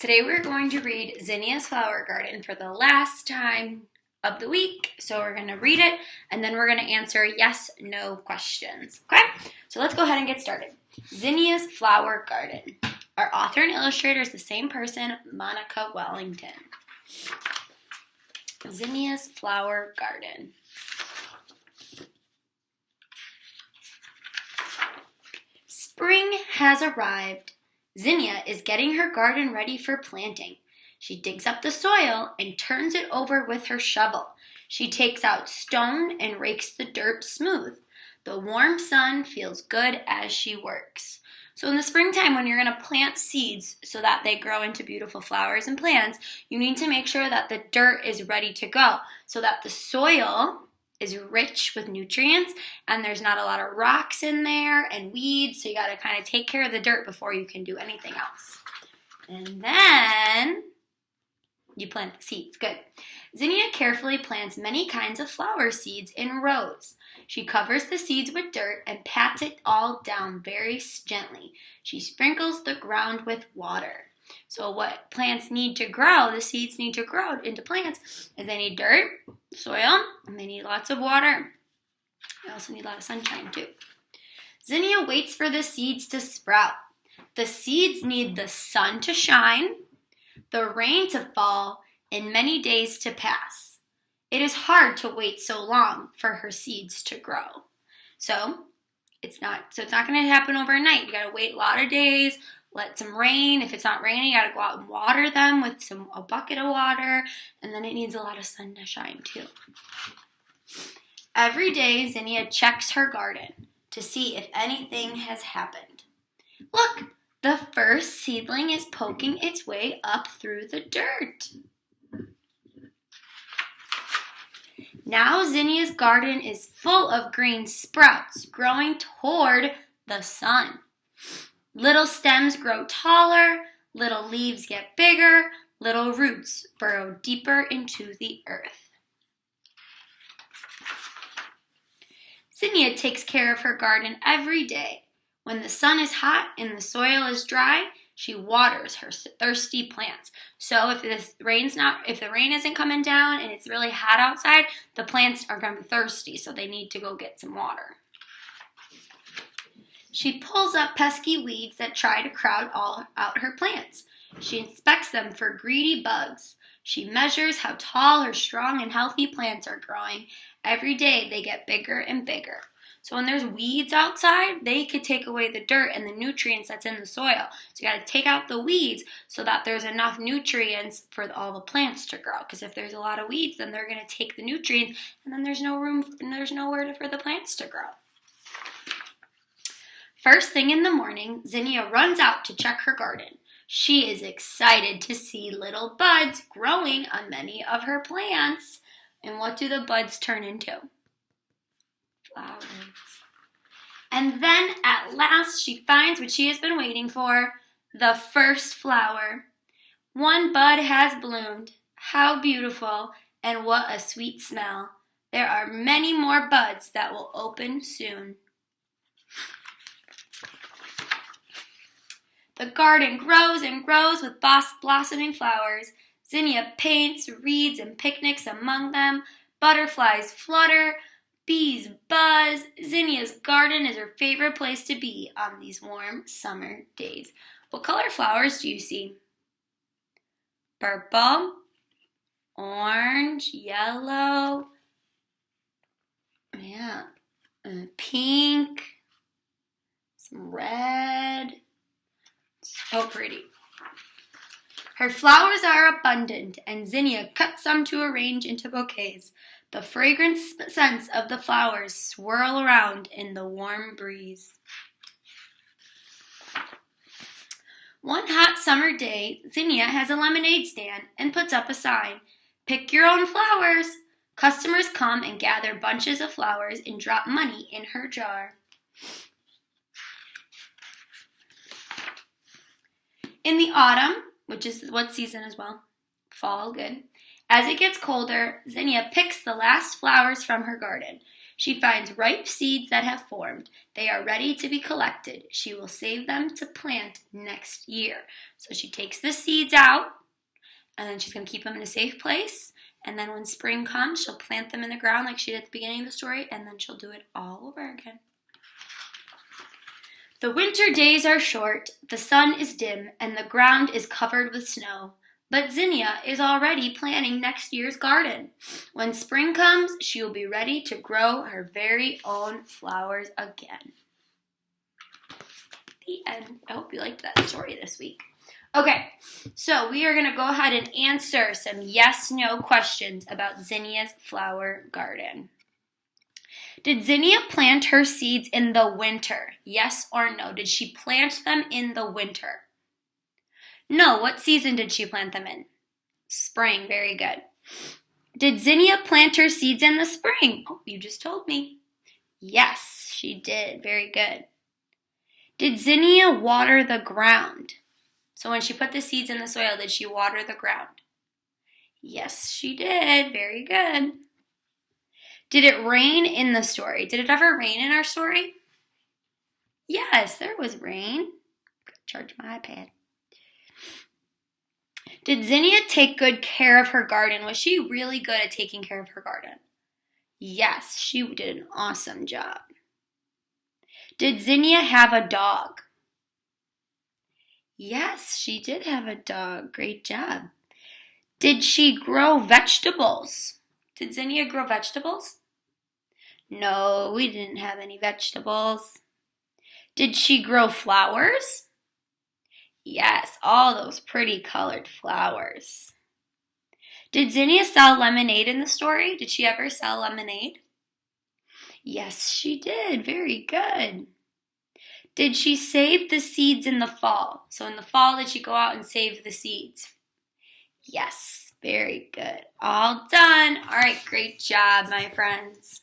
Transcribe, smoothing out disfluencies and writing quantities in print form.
Today we're going to read Zinnia's Flower Garden for the last time of the week. So we're going to read it and then we're going to answer yes/no questions. Okay? So let's go ahead and get started. Zinnia's Flower Garden. Our author and illustrator is the same person, Monica Wellington. Zinnia's Flower Garden. Spring has arrived. Zinnia is getting her garden ready for planting. She digs up the soil and turns it over with her shovel. She takes out stone and rakes the dirt smooth. The warm sun feels good as she works. So in the springtime, when you're going to plant seeds so that they grow into beautiful flowers and plants, you need to make sure that the dirt is ready to go so that the soil is rich with nutrients and there's not a lot of rocks in there and weeds, so you got to kind of take care of the dirt before you can do anything else. And then you plant the seeds. Good. Zinnia carefully plants many kinds of flower seeds in rows. She covers the seeds with dirt and pats it all down very gently. She sprinkles the ground with water. So what plants need to grow, the seeds need to grow into plants, is they need dirt, soil, and they need lots of water. They also need a lot of sunshine too. Zinnia waits for the seeds to sprout. The seeds need the sun to shine, the rain to fall, and many days to pass. It is hard to wait so long for her seeds to grow. So it's not going to happen overnight. You got to wait a lot of days. Let some rain. If it's not raining, you gotta go out and water them with a bucket of water, and then it needs a lot of sun to shine too. Every day, Zinnia checks her garden to see if anything has happened. Look, the first seedling is poking its way up through the dirt. Now Zinnia's garden is full of green sprouts growing toward the sun. Little stems grow taller, little leaves get bigger, little roots burrow deeper into the earth. Zinnia takes care of her garden every day. When the sun is hot and the soil is dry, she waters her thirsty plants. So if the rain isn't coming down and it's really hot outside, the plants are going to be thirsty, so they need to go get some water. She pulls up pesky weeds that try to crowd all out her plants. She inspects them for greedy bugs. She measures how tall her strong and healthy plants are growing. Every day they get bigger and bigger. So when there's weeds outside, they could take away the dirt and the nutrients that's in the soil. So you got to take out the weeds so that there's enough nutrients for all the plants to grow. Because if there's a lot of weeds, then they're going to take the nutrients, and then there's no room and there's nowhere for the plants to grow. First thing in the morning, Zinnia runs out to check her garden. She is excited to see little buds growing on many of her plants. And what do the buds turn into? Flowers. And then at last she finds what she has been waiting for, the first flower. One bud has bloomed. How beautiful, and what a sweet smell. There are many more buds that will open soon. The garden grows and grows with blossoming flowers. Zinnia paints, reads, and picnics among them. Butterflies flutter, bees buzz. Zinnia's garden is her favorite place to be on these warm summer days. What color flowers do you see? Purple, orange, yellow, pink, some red. So pretty. Her flowers are abundant, and Zinnia cuts some to arrange into bouquets. The fragrant scents of the flowers swirl around in the warm breeze. One hot summer day, Zinnia has a lemonade stand and puts up a sign. Pick your own flowers. Customers come and gather bunches of flowers and drop money in her jar. In the autumn, which is what season as well, fall, good. As it gets colder, Zinnia picks the last flowers from her garden. She finds ripe seeds that have formed. They are ready to be collected. She will save them to plant next year. So she takes the seeds out, and then she's going to keep them in a safe place. And then when spring comes, she'll plant them in the ground like she did at the beginning of the story, and then she'll do it all over again. The winter days are short, the sun is dim, and the ground is covered with snow. But Zinnia is already planning next year's garden. When spring comes, she will be ready to grow her very own flowers again. The end. I hope you liked that story this week. Okay, so we are going to go ahead and answer some yes-no questions about Zinnia's flower garden. Did Zinnia plant her seeds in the winter? Yes or no? Did she plant them in the winter? No. What season did she plant them in? Spring. Very good. Did Zinnia plant her seeds in the spring? Oh, you just told me. Yes, she did. Very good. Did Zinnia water the ground? So when she put the seeds in the soil, did she water the ground? Yes, she did. Very good. Did it rain in the story? Did it ever rain in our story? Yes, there was rain. Charge my iPad. Did Zinnia take good care of her garden? Was she really good at taking care of her garden? Yes, she did an awesome job. Did Zinnia have a dog? Yes, she did have a dog. Great job. Did she grow vegetables? Did Zinnia grow vegetables? No, we didn't have any vegetables. Did she grow flowers? Yes, all those pretty colored flowers. Did Zinnia sell lemonade in the story? Did she ever sell lemonade? Yes, she did. Very good. Did she save the seeds in the fall? So in the fall, did she go out and save the seeds? Yes, very good. All done. All right, great job, my friends.